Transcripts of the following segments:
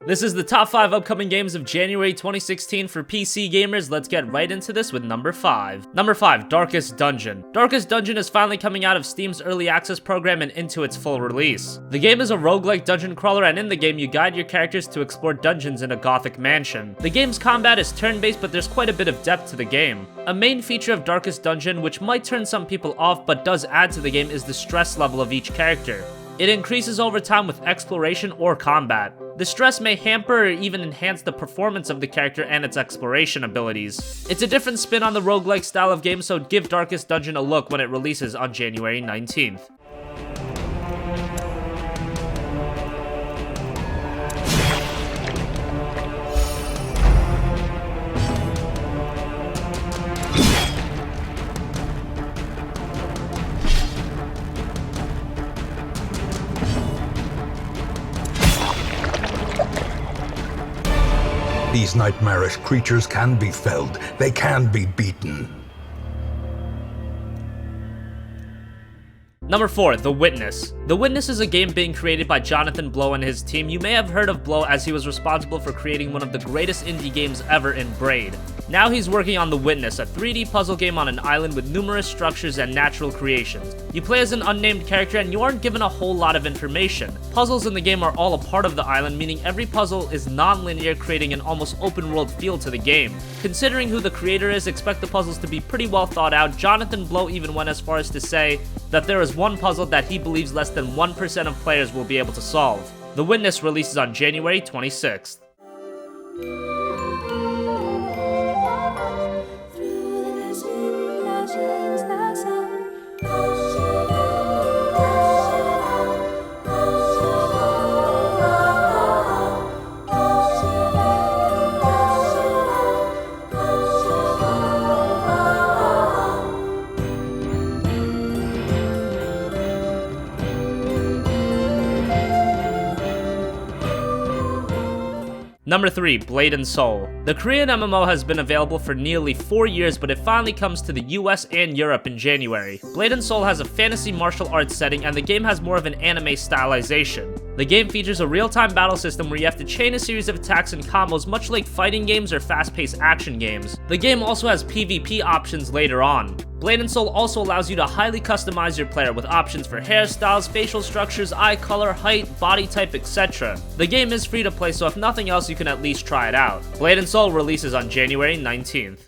This is the top 5 upcoming games of January 2016 for PC gamers. Let's get right into this with number 5. Number 5, Darkest Dungeon. Darkest Dungeon is finally coming out of Steam's early access program and into its full release. The game is a roguelike dungeon crawler, and in the game you guide your characters to explore dungeons in a gothic mansion. The game's combat is turn-based, but there's quite a bit of depth to the game. A main feature of Darkest Dungeon, which might turn some people off but does add to the game, is the stress level of each character. It increases over time with exploration or combat. The stress may hamper or even enhance the performance of the character and its exploration abilities. It's a different spin on the roguelike style of game, so give Darkest Dungeon a look when it releases on January 19th. These nightmarish creatures can be felled. They can be beaten. Number 4, The Witness. The Witness is a game being created by Jonathan Blow and his team. You may have heard of Blow as he was responsible for creating one of the greatest indie games ever in Braid. Now he's working on The Witness, a 3D puzzle game on an island with numerous structures and natural creations. You play as an unnamed character and you aren't given a whole lot of information. Puzzles in the game are all a part of the island, meaning every puzzle is non-linear, creating an almost open world feel to the game. Considering who the creator is, expect the puzzles to be pretty well thought out. Jonathan Blow even went as far as to say that there is one puzzle that he believes less than 1% of players will be able to solve. The Witness releases on January 26th. Number 3, Blade & Soul. The Korean MMO has been available for nearly 4 years, but it finally comes to the US and Europe in January. Blade & Soul has a fantasy martial arts setting, and the game has more of an anime stylization. The game features a real-time battle system where you have to chain a series of attacks and combos, much like fighting games or fast-paced action games. The game also has PvP options later on. Blade & Soul also allows you to highly customize your player with options for hairstyles, facial structures, eye color, height, body type, etc. The game is free to play, so if nothing else, you can at least try it out. Blade & Soul releases on January 19th.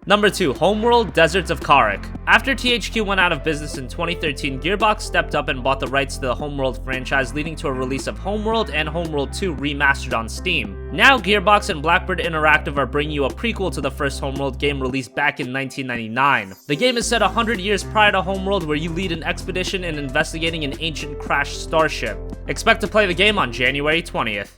Number 2, Homeworld, Deserts of Kharak. After THQ went out of business in 2013, Gearbox stepped up and bought the rights to the Homeworld franchise, leading to a release of Homeworld and Homeworld 2 remastered on Steam. Now Gearbox and Blackbird Interactive are bringing you a prequel to the first Homeworld game released back in 1999. The game is set 100 years prior to Homeworld, where you lead an expedition in investigating an ancient crashed starship. Expect to play the game on January 20th.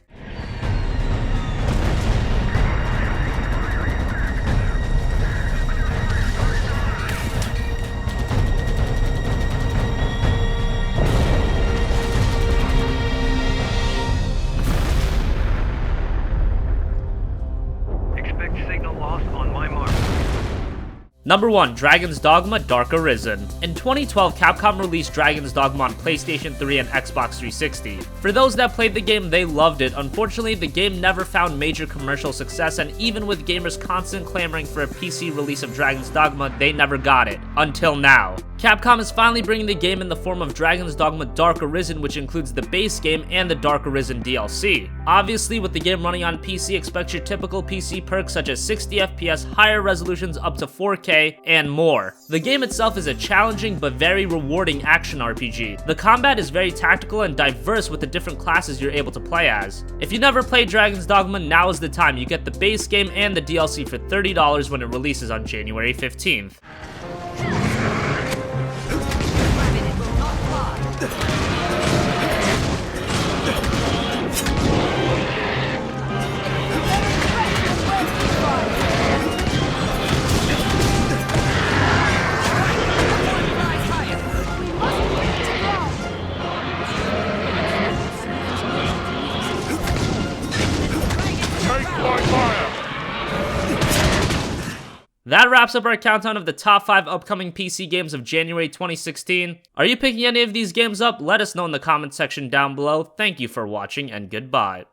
Number 1, Dragon's Dogma Dark Arisen. In 2012, Capcom released Dragon's Dogma on PlayStation 3 and Xbox 360. For those that played the game, they loved it. Unfortunately, the game never found major commercial success, and even with gamers constant clamoring for a PC release of Dragon's Dogma, they never got it. Until now. Capcom is finally bringing the game in the form of Dragon's Dogma Dark Arisen, which includes the base game and the Dark Arisen DLC. Obviously, with the game running on PC, expect your typical PC perks such as 60 FPS, higher resolutions up to 4K, and more. The game itself is a challenging but very rewarding action RPG. The combat is very tactical and diverse with the different classes you're able to play as. If you never played Dragon's Dogma, now is the time. You get the base game and the DLC for $30 when it releases on January 15th. That wraps up our countdown of the top 5 upcoming PC games of January 2016. Are you picking any of these games up? Let us know in the comment section down below. Thank you for watching, and goodbye.